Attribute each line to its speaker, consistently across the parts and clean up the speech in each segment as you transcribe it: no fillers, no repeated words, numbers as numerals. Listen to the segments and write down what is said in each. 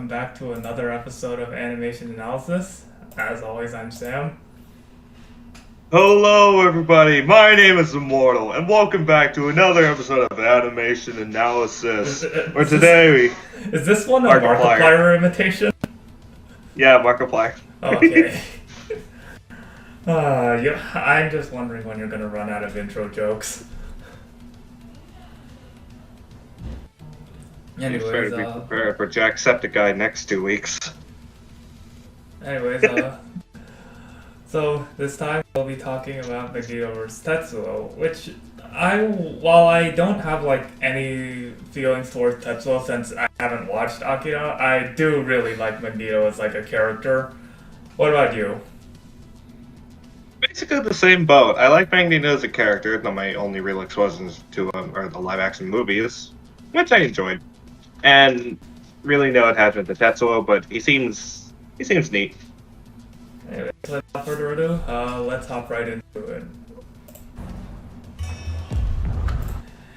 Speaker 1: welcome back to another episode of Animation Analysis. As always, I'm Sam.
Speaker 2: Hello everybody, my name is Immortal, and welcome back to another episode of Animation Analysis, where today
Speaker 1: Is this one a Markiplier imitation?
Speaker 2: Yeah, Markiplier.
Speaker 1: Okay. Yeah, I'm just wondering when you're gonna run out of intro jokes.
Speaker 2: Anyways, better be prepared for Jacksepticeye next 2 weeks.
Speaker 1: Anyways, so this time we'll be talking about Magneto vs. Tetsuo, which while I don't have like any feelings towards Tetsuo since I haven't watched Akira, I do really like Magneto as like a character. What about you?
Speaker 2: Basically the same boat. I like Magneto as a character, though my only real exposures to him are the live-action movies, which I enjoyed. And really no attachment to Tetsuo, but he seems neat.
Speaker 1: Anyways, without further ado, let's hop right into it.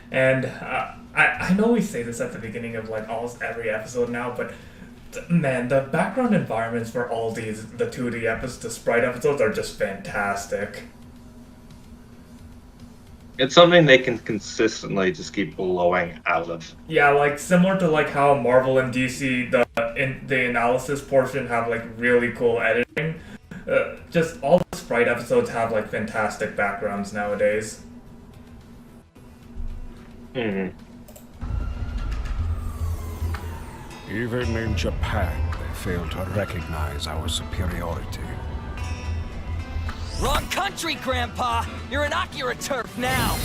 Speaker 1: And I know we say this at the beginning of like almost every episode now, but man, the background environments for all the 2D episodes, the sprite episodes are just fantastic.
Speaker 2: It's something they can consistently just keep blowing out of.
Speaker 1: Yeah, like similar to like how Marvel and DC, the analysis portion have like really cool editing. Just all the sprite episodes have like fantastic backgrounds nowadays.
Speaker 2: Mm-hmm.
Speaker 3: Even in Japan, they fail to recognize our superiority.
Speaker 4: Wrong country, Grandpa! You're in Akira turf now!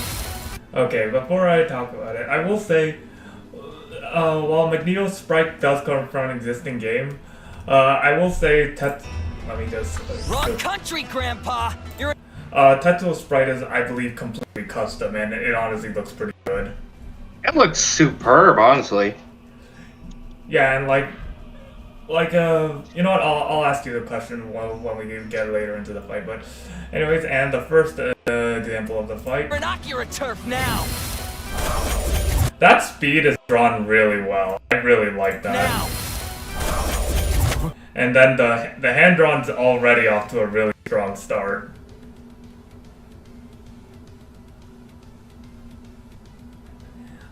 Speaker 1: Okay, before I talk about it, I will say, while Magneto's sprite does come from an existing game, I will say let me just...
Speaker 4: Wrong country, Grandpa! You're
Speaker 1: Tetsuo's sprite is, I believe, completely custom, and it honestly looks pretty good.
Speaker 2: It looks superb, honestly.
Speaker 1: Yeah, and you know what? I'll ask you the question when we get later into the fight. But, anyways, and the first example of the fight.
Speaker 4: in Akira turf now!
Speaker 1: That speed is drawn really well. I really like that.
Speaker 4: Now!
Speaker 1: And then the hand drawn's already off to a really strong start.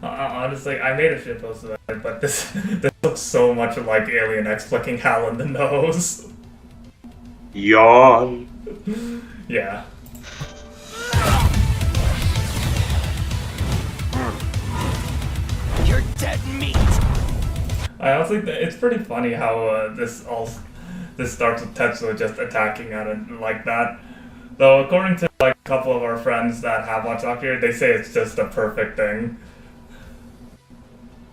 Speaker 1: Honestly, I made a shitpost of it, but this looks so much like Alien X flicking Hal in the nose.
Speaker 2: Yawn.
Speaker 1: Yeah.
Speaker 4: You're dead meat!
Speaker 1: I honestly think it's pretty funny how this starts with Tetsuo just attacking at it like that. Though according to like a couple of our friends that have watched Akira, they say it's just a perfect thing.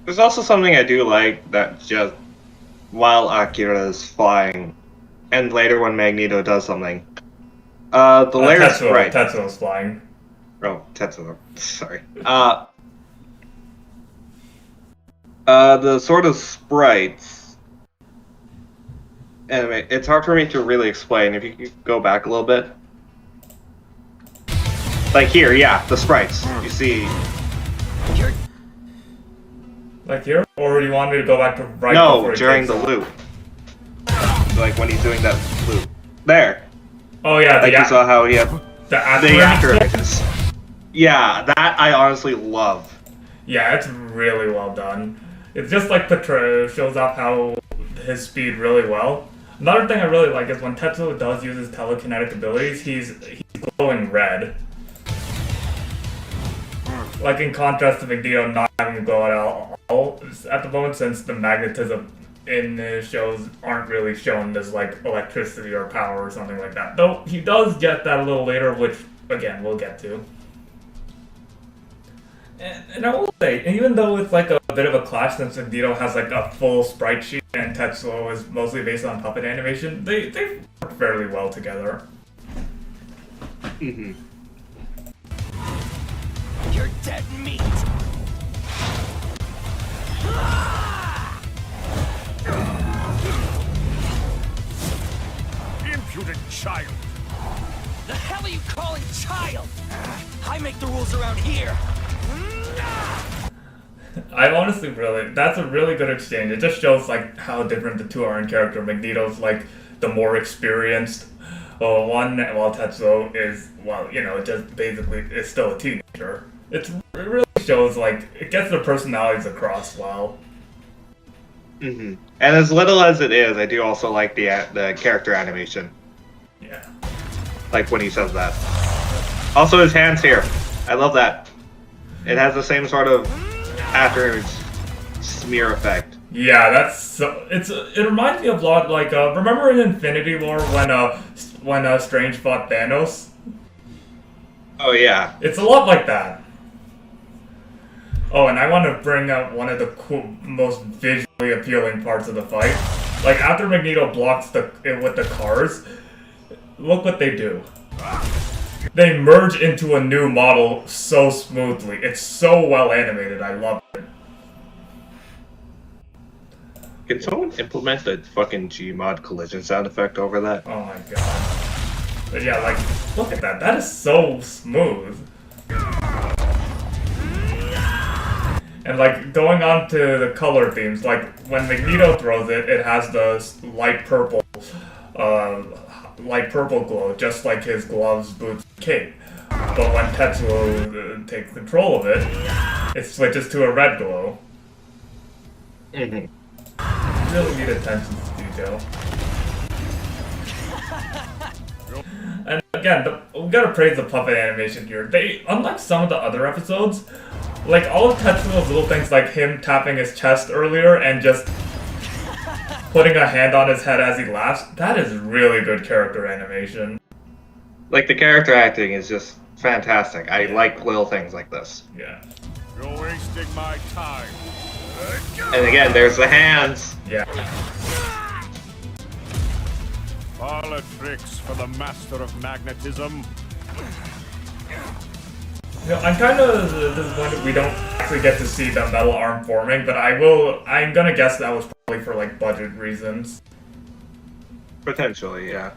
Speaker 2: There's also something I do like that just while Akira is flying, and later when Magneto does something, the layer sprite.
Speaker 1: Tetsuo's flying.
Speaker 2: Oh, Tetsuo. Sorry. The sort of sprites. Anyway, it's hard for me to really explain. If you could go back a little bit. Like here, yeah, the sprites. You see.
Speaker 4: You're
Speaker 1: Like here? Or do you want me to go back to right
Speaker 2: No,
Speaker 1: before he
Speaker 2: during
Speaker 1: takes
Speaker 2: the
Speaker 1: off?
Speaker 2: loop. Like when he's doing that loop. There.
Speaker 1: Oh yeah,
Speaker 2: Like you saw how he had
Speaker 1: the
Speaker 2: the after images. Yeah, that I honestly love.
Speaker 1: Yeah, it's really well done. It's just like shows off how his speed really well. Another thing I really like is when Tetsuo does use his telekinetic abilities, he's glowing red. Like in contrast to Magneto not having to glow at all at the moment, since the magnetism in the shows aren't really shown as like electricity or power or something like that. Though he does get that a little later, which again we'll get to. And I will say, even though it's like a bit of a clash since Magneto has like a full sprite sheet and Tetsuo is mostly based on puppet animation, they work fairly well together.
Speaker 2: Mm-hmm.
Speaker 4: You're dead meat!
Speaker 3: Impudent child!
Speaker 4: The hell are you calling child? I make the rules around here!
Speaker 1: I honestly that's a really good exchange. It just shows like how different the two are in character. Magneto's like the more experienced one, while Tetsuo is, well, just basically is still a teenager. It really shows like it gets their personalities across well.
Speaker 2: And as little as it is, I do also like the character animation.
Speaker 1: Yeah.
Speaker 2: Like when he says that. Also, his hands here. I love that. It has the same sort of after smear effect.
Speaker 1: Yeah, that's so. It reminds me of a lot like remember in Infinity War when Strange fought Thanos?
Speaker 2: Oh yeah.
Speaker 1: It's a lot like that. Oh, and I want to bring up one of the most visually appealing parts of the fight. Like after Magneto blocks it with the cars, look what they do. They merge into a new model so smoothly. It's so well animated. I love it.
Speaker 2: Can someone implement the fucking Gmod collision sound effect over that?
Speaker 1: Oh my god. But yeah, like, look at that. That is so smooth. And like, going on to the color themes, like, when Magneto throws it, it has the light purple glow, just like his gloves, boots, cape. But when Tetsuo takes control of it, it switches to a red glow. Really need attention to detail. And again, we gotta praise the puppet animation here. Unlike some of the other episodes, like all of Tetsuo's little things, like him tapping his chest earlier and just putting a hand on his head as he laughs, that is really good character animation.
Speaker 2: Like the character acting is just fantastic. I like little things like this.
Speaker 1: Yeah.
Speaker 3: You're wasting my time.
Speaker 2: And again, there's the hands.
Speaker 1: Yeah.
Speaker 3: Parlor tricks for the master of magnetism.
Speaker 1: I'm kind of disappointed we don't actually get to see the metal arm forming, but I'm gonna guess that was probably for like budget reasons.
Speaker 2: Potentially, yeah.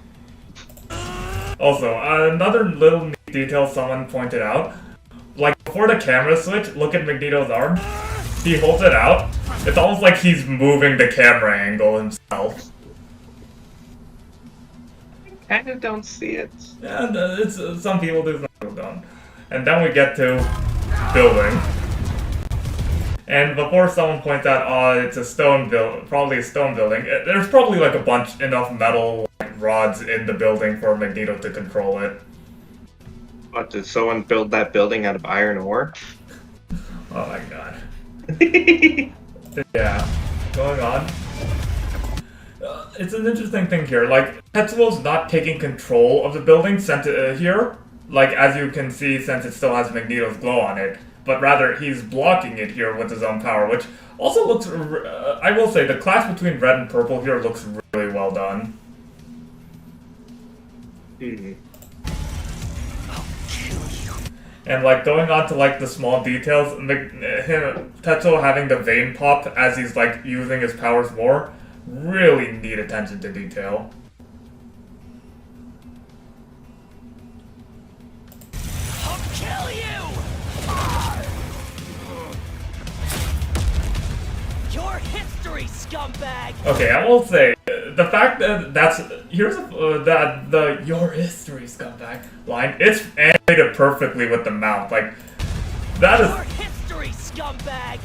Speaker 1: Also, another little neat detail someone pointed out, like before the camera switch, look at Magneto's arm. He holds it out. It's almost like he's moving the camera angle himself.
Speaker 2: I kind of don't see it.
Speaker 1: Yeah, it's some people do, some people don't. And then we get to building. And before someone points out, oh, it's a stone probably a stone building. There's probably like enough metal rods in the building for Magneto to control it.
Speaker 2: What, did someone build that building out of iron ore?
Speaker 1: Oh my god. Yeah, going on. It's an interesting thing here. Like, Tetsuo's not taking control of the building here. Like, as you can see, since it still has Magneto's glow on it. But rather, he's blocking it here with his own power, which also looks... I will say, the clash between red and purple here looks really well done. And like going on to like the small details, Tetsuo having the vein pop as he's like using his powers more, really need attention to detail.
Speaker 4: I'll kill you! Your history, scumbag!
Speaker 1: Okay, I will say the fact that here's the "your history scumbag" line. It's animated perfectly with the mouth, like that is.
Speaker 4: Your history, scumbag!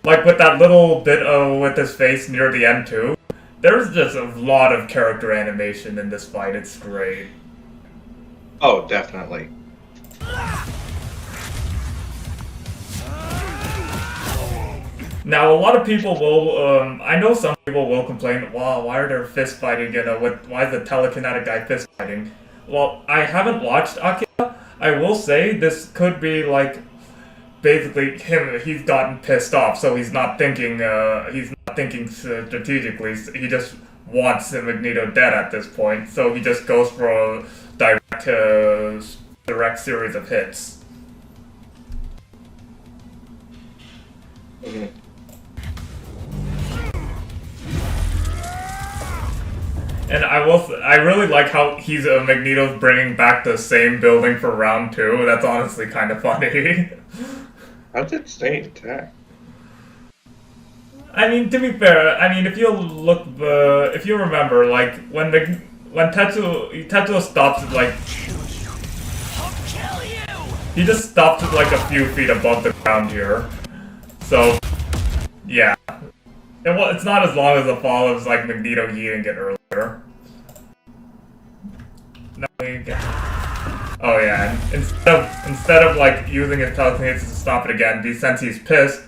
Speaker 1: Like with that little bit with his face near the end too. There's just a lot of character animation in this fight. It's great.
Speaker 2: Oh, definitely.
Speaker 1: Now, a lot of people will, I know some people will complain, wow, why are there fist fighting, why is the telekinetic guy fist fighting? Well, I haven't watched Akira. I will say this could be like, basically he's gotten pissed off, so he's not thinking strategically, he just wants Magneto dead at this point, so he just goes for a direct series of hits. And I really like how Magneto's bringing back the same building for round 2. That's honestly kind of funny.
Speaker 2: How did it stay intact?
Speaker 1: I mean, to be fair, I mean, if you look, if you remember, like when Tetsuo stops at like,
Speaker 4: I'll kill you!
Speaker 1: he just stops at like a few feet above the ground here. So, yeah, it's not as long as the fall as like Magneto yeeting it earlier. No, we get. Oh yeah, and instead of like using his telekinesis to stop it again, since he's pissed,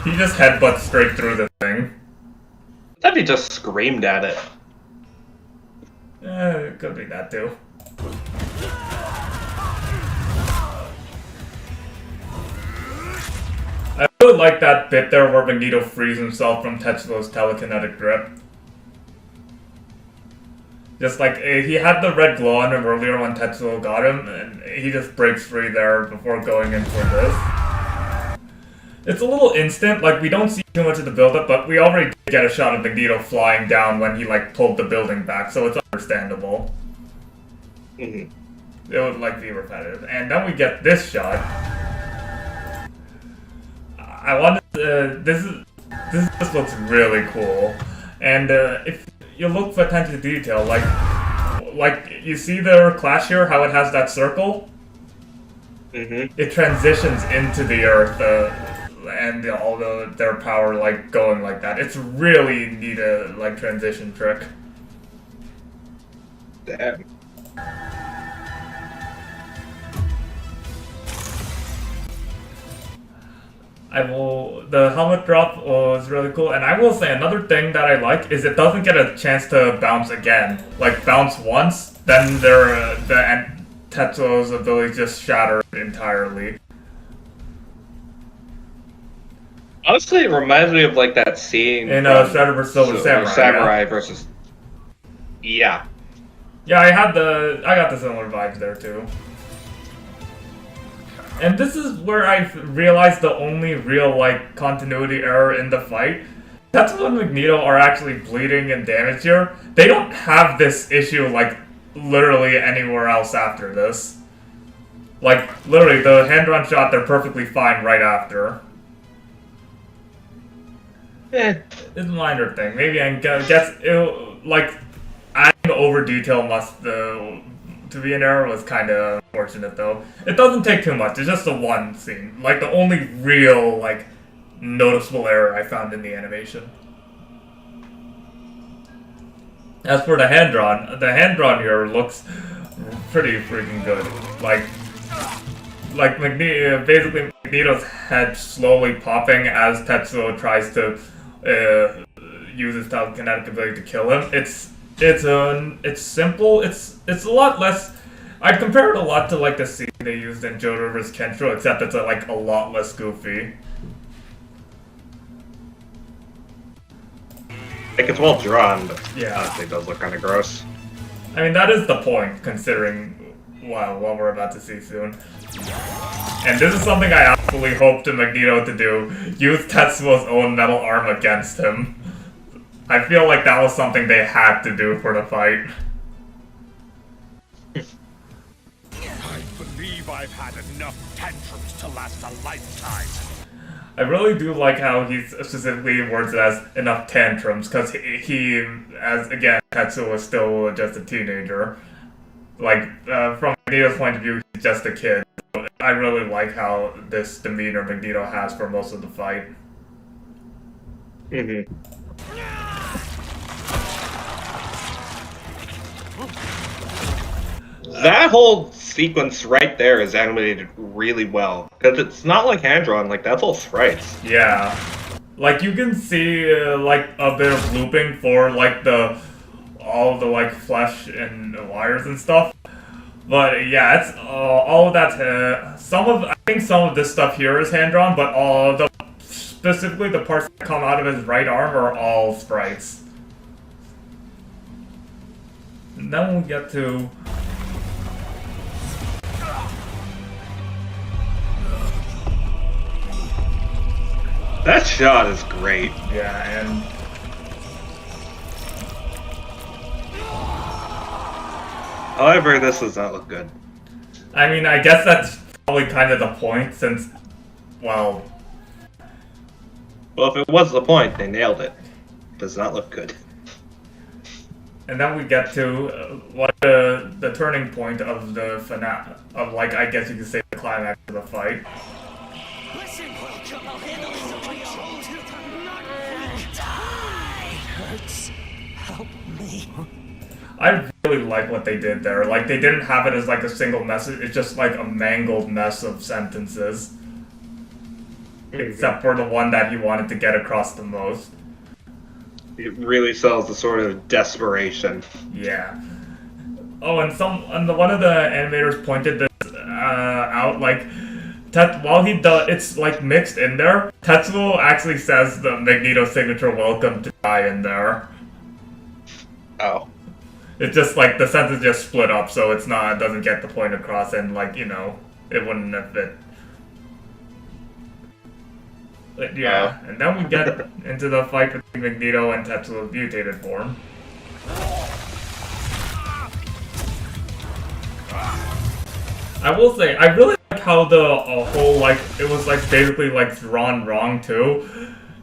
Speaker 1: he just headbutts straight through the thing.
Speaker 2: That'd be just screamed at it.
Speaker 1: It could be that too. I really like that bit there where Magneto frees himself from Tetsuo's telekinetic grip. Just like, he had the red glow on him earlier when Tetsuo got him, and he just breaks free there before going in for this. It's a little instant, like we don't see too much of the build-up, but we already did get a shot of Magneto flying down when he like pulled the building back, so it's understandable. It would like be repetitive. And then we get this shot. I wanted this looks really cool. And if you look for attention to detail, like you see their clash here, how it has that circle? It transitions into the earth, and all their power like going like that. It's really neat like transition trick.
Speaker 2: Damn.
Speaker 1: The helmet drop was really cool, and I will say another thing that I like is it doesn't get a chance to bounce again. Like bounce once, then Tetsuo's ability just shattered entirely.
Speaker 2: Honestly, it reminds me of like that scene
Speaker 1: In Shredder vs. Silver Samurai.
Speaker 2: Samurai versus. Yeah.
Speaker 1: Yeah, I got the similar vibes there too. And this is where I realized the only real like continuity error in the fight. Tetsuo and Magneto are actually bleeding and damaged here. They don't have this issue like literally anywhere else after this. Like literally the hand-drawn shot, they're perfectly fine right after. It's a minor thing. Maybe I guess it, like adding over detail to be an error was kind of unfortunate though. It doesn't take too much. It's just the one scene. Like the only real like noticeable error I found in the animation. As for the hand-drawn here looks pretty freaking good. Like basically Magneto's head slowly popping as Tetsuo tries to use his telekinetic ability to kill him. It's simple. It's a lot less. I'd compare it a lot to like the scene they used in JoJo vs. Kenshiro, except it's like a lot less goofy.
Speaker 2: Like it's well drawn, but
Speaker 1: yeah,
Speaker 2: honestly, it does look kind of gross.
Speaker 1: I mean, that is the point, considering what we're about to see soon. And this is something I absolutely hoped Magneto to do: use Tetsuo's own metal arm against him. I feel like that was something they had to do for the fight.
Speaker 3: I believe I've had enough tantrums to last a lifetime.
Speaker 1: I really do like how he specifically words it as enough tantrums, because he, as again, Tetsuo was still just a teenager. Like, from Magneto's point of view, he's just a kid. So I really like how this demeanor Magneto has for most of the fight.
Speaker 2: That whole sequence right there is animated really well. Because it's not like hand-drawn, like that's all sprites.
Speaker 1: Yeah. Like you can see like a bit of looping for like all the like flesh and wires and stuff. But yeah, it's all of that. I think some of this stuff here is hand-drawn, but specifically the parts that come out of his right arm are all sprites. And then we'll get to...
Speaker 2: That shot is great.
Speaker 1: Yeah, and...
Speaker 2: However, this does not look good.
Speaker 1: I mean, I guess that's probably kind of the point, since, well...
Speaker 2: Well, if it was the point, they nailed it. Does not look good.
Speaker 1: And then we get to what the turning point of the finale, of like I guess you could say the climax of the fight.
Speaker 4: Listen, I'll handle this on my own. Die! Hurts. Help me.
Speaker 1: I really like what they did there. Like they didn't have it as like a single message. It's just like a mangled mess of sentences, except for the one that he wanted to get across the most.
Speaker 2: It really sells the sort of desperation.
Speaker 1: Yeah. Oh, and one of the animators pointed this out. Like, while he does, it's like mixed in there. Tetsuo actually says the Magneto signature "Welcome to die" in there.
Speaker 2: Oh.
Speaker 1: It's just like the sentence just split up, so it doesn't get the point across, and like it wouldn't have fit. But yeah, and then we get into the fight between Magneto and Tetsuo's mutated form. I will say, I really like how the whole, like, it was like basically like drawn wrong too,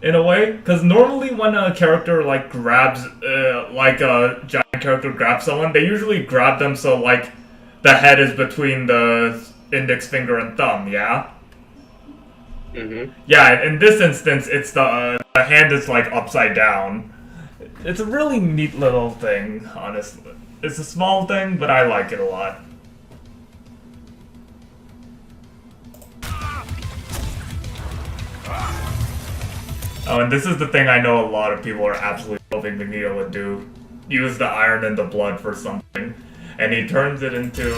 Speaker 1: in a way. Because normally when a character like grabs, like a giant character grabs someone, they usually grab them so like the head is between the index finger and thumb, yeah?
Speaker 2: Mm-hmm.
Speaker 1: Yeah, in this instance, it's the hand is like upside down. It's a really neat little thing, honestly. It's a small thing, but I like it a lot. Oh, and this is the thing I know a lot of people are absolutely hoping Magneto would do. Use the iron and the blood for something. And he turns it into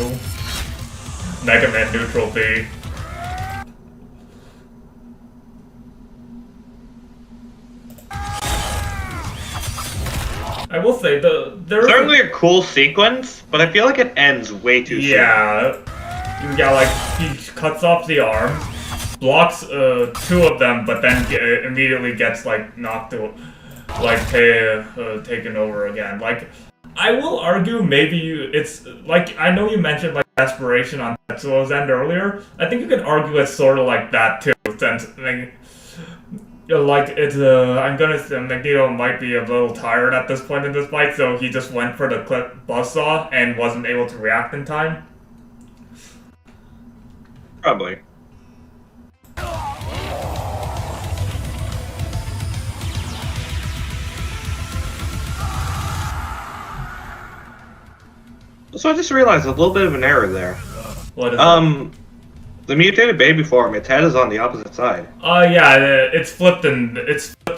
Speaker 1: Mega Man Neutral B. I will say, there's
Speaker 2: certainly a cool sequence, but I feel like it ends way too soon.
Speaker 1: Yeah, like, he cuts off the arm, blocks two of them, but then immediately gets, like, knocked to, like, taken over again. Like, I will argue maybe it's, like, I know you mentioned, like, desperation on Tetsuo's end earlier. I think you could argue it's sort of like that, too, since, like, it's, I'm gonna say Magneto might be a little tired at this point in this fight, so he just went for the clip buzzsaw and wasn't able to react in time.
Speaker 2: Probably. So I just realized a little bit of an error there.
Speaker 1: What is it?
Speaker 2: The mutated baby form, its head is on the opposite side.
Speaker 1: Yeah, it's flipped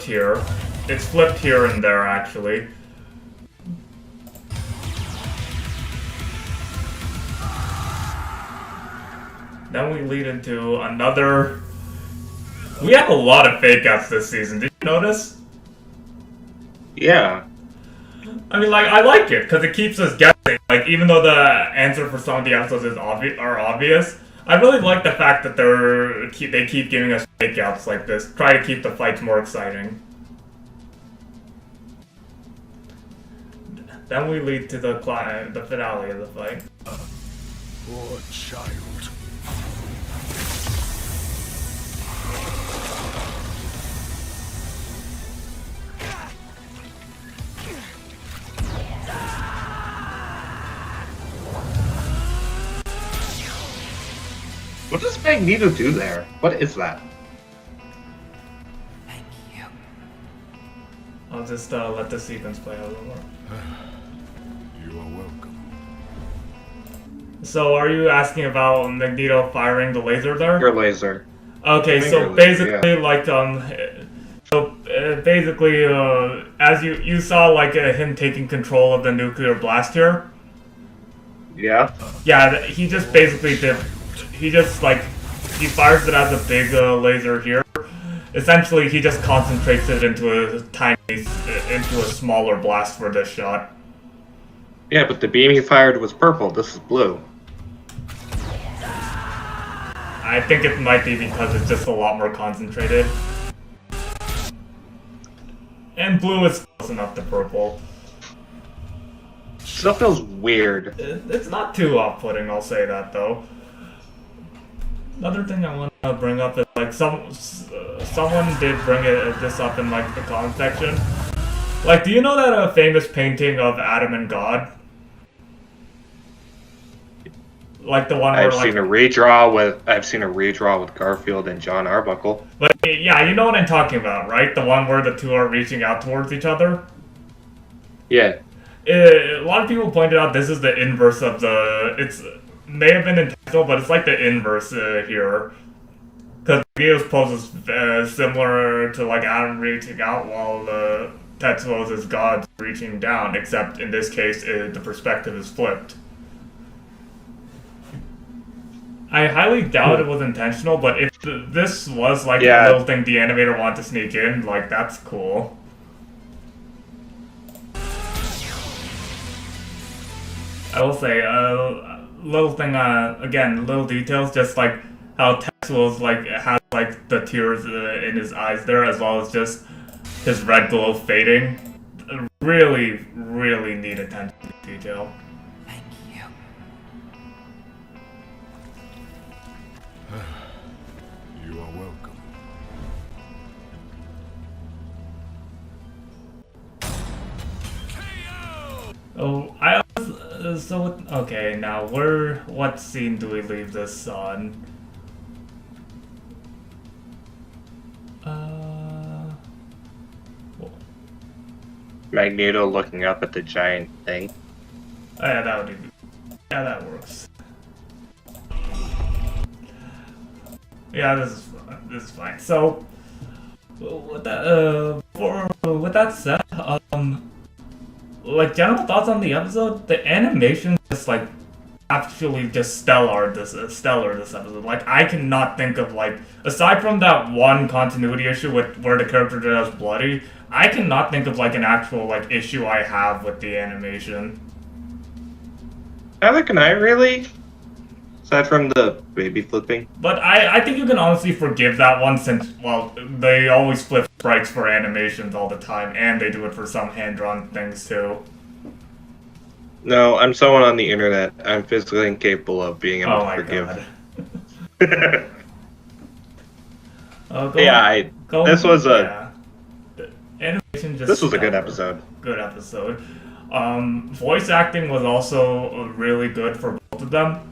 Speaker 1: here. It's flipped here and there, actually. Then we lead into another... We have a lot of fake-outs this season, did you notice?
Speaker 2: Yeah.
Speaker 1: I mean, like, I like it, because it keeps us guessing. Like, even though the answer for some of the episodes are obvious, I really like the fact that they keep giving us fake-outs like this. Try to keep the fights more exciting. Then we lead to the finale of the fight.
Speaker 3: Poor child.
Speaker 2: What does Magneto do there? What is that?
Speaker 4: Thank you.
Speaker 1: I'll just let the sequence play out a little more.
Speaker 3: You are welcome.
Speaker 1: So, are you asking about Magneto firing the laser there?
Speaker 2: Your laser.
Speaker 1: Okay, so
Speaker 2: Finger
Speaker 1: basically,
Speaker 2: laser,
Speaker 1: like, basically, as you saw, like, him taking control of the nuclear blast here.
Speaker 2: Yeah.
Speaker 1: Yeah, he just basically did. He just, like, he fires it as a big laser here. Essentially, he just concentrates it into a smaller blast for this shot.
Speaker 2: Yeah, but the beam he fired was purple. This is blue.
Speaker 1: I think it might be because it's just a lot more concentrated. And blue is close enough to purple.
Speaker 2: Still feels weird.
Speaker 1: It's not too off-putting, I'll say that, though. Another thing I want to bring up is like someone did bring this up in like the comment section. Like, do you know that famous painting of Adam and God? Like the one where
Speaker 2: I've seen a redraw with Garfield and John Arbuckle.
Speaker 1: But yeah, you know what I'm talking about, right? The one where the two are reaching out towards each other.
Speaker 2: Yeah.
Speaker 1: A lot of people pointed out this is the inverse of the. It's may have been intentional, but it's like the inverse here. Because Magneto's pose is similar to like Adam reaching out, while Tetsuo's is God reaching down. Except in this case, the perspective is flipped. I highly doubt it was intentional, but if this was like a little thing the animator wanted to sneak in, like that's cool. I will say, little thing, again, little details, just like how Tetsuo's like has like the tears in his eyes there, as well as just his red glow fading. Really, really neat attention to detail.
Speaker 4: Thank you.
Speaker 3: You are welcome.
Speaker 1: Oh, okay, now what scene do we leave this on?
Speaker 2: Magneto looking up at the giant thing.
Speaker 1: Oh, yeah, that works. Yeah, this is fine. So, with that said, like general thoughts on the episode, the animation is like actually just stellar this episode. Like I cannot think of like, aside from that one continuity issue with where the character does bloody, I cannot think of like an actual like issue I have with the animation.
Speaker 2: Neither can I really. Aside from the baby flipping.
Speaker 1: But I think you can honestly forgive that one since, well, they always flip sprites for animations all the time, and they do it for some hand-drawn things too.
Speaker 2: No, I'm someone on the internet. I'm physically incapable of being able to forgive. This was a good episode.
Speaker 1: Good episode. Voice acting was also really good for both of them.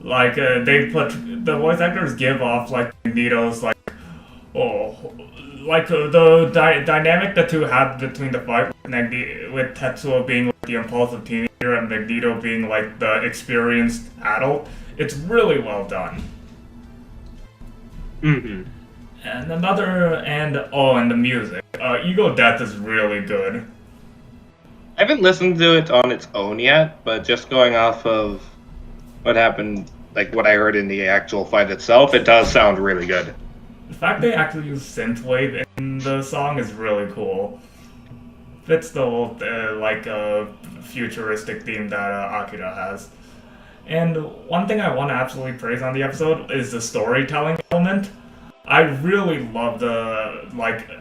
Speaker 1: Like, they put, the voice actors give off, like, Magneto's, like, the dynamic the two had between the fight with Tetsuo being like, the impulsive teenager and Magneto being, like, the experienced adult, it's really well done.
Speaker 2: Mm-hmm.
Speaker 1: And and the music. Ego Death is really good.
Speaker 2: I haven't listened to it on its own yet, but just going off of what happened, like what I heard in the actual fight itself, it does sound really good.
Speaker 1: The fact they actually use synthwave in the song is really cool. Fits the whole futuristic theme that Akira has. And one thing I want to absolutely praise on the episode is the storytelling element. I really love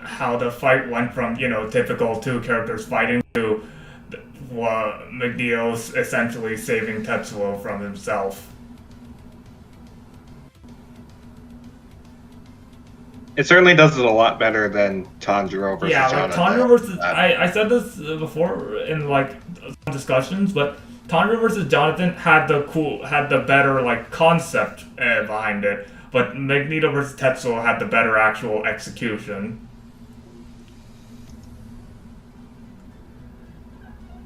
Speaker 1: how the fight went from, typical two characters fighting to Magneto's essentially saving Tetsuo from himself.
Speaker 2: It certainly does it a lot better than Tanjiro versus Jonathan.
Speaker 1: Tanjiro versus... I said this before in, some discussions, but Tanjiro versus Jonathan had the better, concept behind it, but Magneto versus Tetsuo had the better actual execution.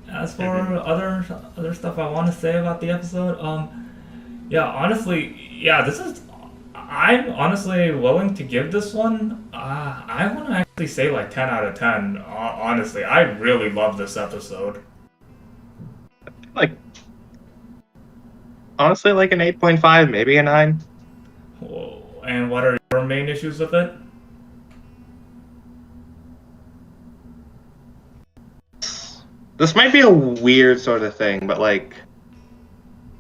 Speaker 1: As for other stuff I want to say about the episode, I'm honestly willing to give this one. I want to actually say 10 out of 10. Honestly, I really love this episode.
Speaker 2: Honestly, an 8.5, maybe a 9.
Speaker 1: And what are your main issues with it?
Speaker 2: This might be a weird sort of thing, but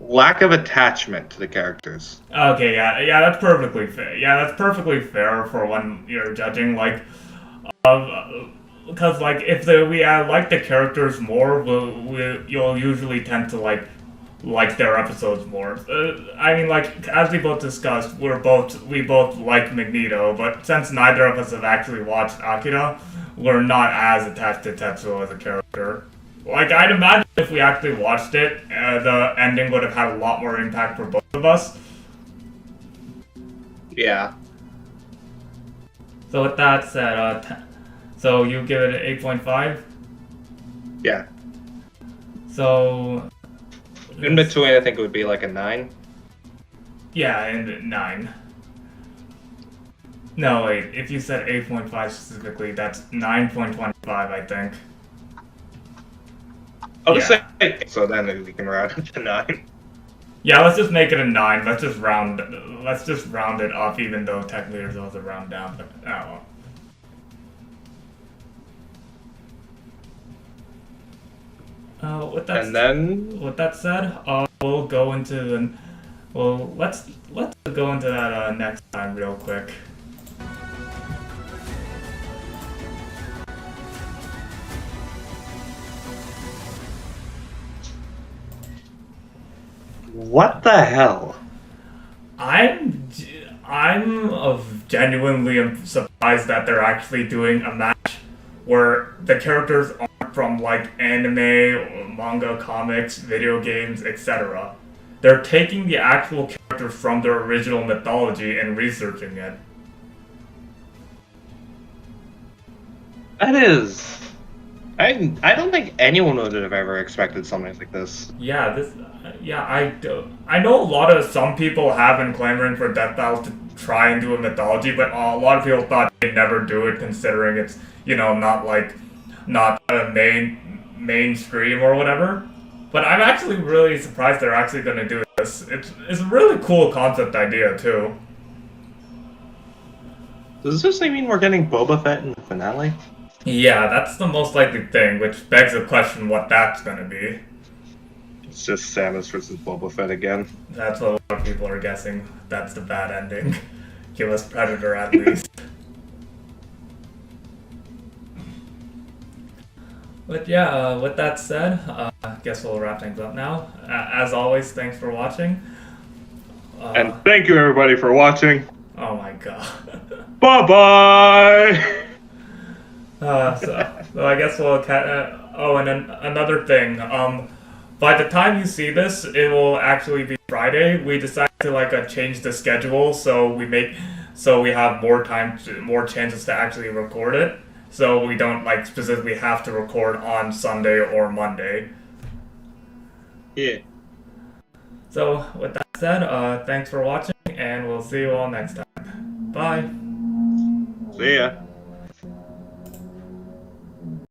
Speaker 2: lack of attachment to the characters.
Speaker 1: Okay, yeah, that's perfectly fair. Yeah, that's perfectly fair for when you're judging, because if we like the characters more, you'll usually tend to like their episodes more. I mean, like as we both discussed, we both like Magneto, but since neither of us have actually watched Akira, we're not as attached to Tetsuo as a character. Like I'd imagine if we actually watched it, the ending would have had a lot more impact for both of us.
Speaker 2: Yeah.
Speaker 1: So with that said, so you give it an 8.5.
Speaker 2: Yeah.
Speaker 1: So
Speaker 2: In between, I think it would be like a 9.
Speaker 1: yeah, and 9. No, wait. If you said 8.5 specifically, that's 9.25, I think.
Speaker 2: I'll
Speaker 1: Yeah.
Speaker 2: just say, so then we can round it to 9.
Speaker 1: Yeah, let's just make it a 9. Let's just round it up, even though technically there's also a round down. But oh well. With that said, we'll go into the. Well, let's go into that next time real quick.
Speaker 2: What the hell?
Speaker 1: I'm genuinely surprised that they're actually doing a match where the characters aren't from like anime, manga, comics, video games, etc. They're taking the actual characters from their original mythology and researching it.
Speaker 2: That is. I don't think anyone would have ever expected something like this.
Speaker 1: Yeah, I know some people have been clamoring for Death Battles to try and do a mythology, but a lot of people thought they'd never do it considering it's, not a mainstream or whatever. But I'm actually really surprised they're actually going to do this. It's a really cool concept idea too.
Speaker 2: Does this mean we're getting Boba Fett in the finale?
Speaker 1: Yeah, that's the most likely thing, which begs the question what that's going to be.
Speaker 2: It's just Samus versus Boba Fett again.
Speaker 1: That's what a lot of people are guessing. That's the bad ending. Give us Predator at least. But yeah, with that said, I guess we'll wrap things up now. As always, thanks for watching.
Speaker 2: And thank you everybody for watching.
Speaker 1: Oh my god.
Speaker 2: Bye-bye!
Speaker 1: So I guess we'll... and then another thing. By the time you see this, it will actually be Friday. We decided to change the schedule so we have more time, more chances to actually record it. So we don't specifically have to record on Sunday or Monday.
Speaker 2: Yeah.
Speaker 1: So with that said, thanks for watching, and we'll see you all next time. Bye.
Speaker 2: See ya.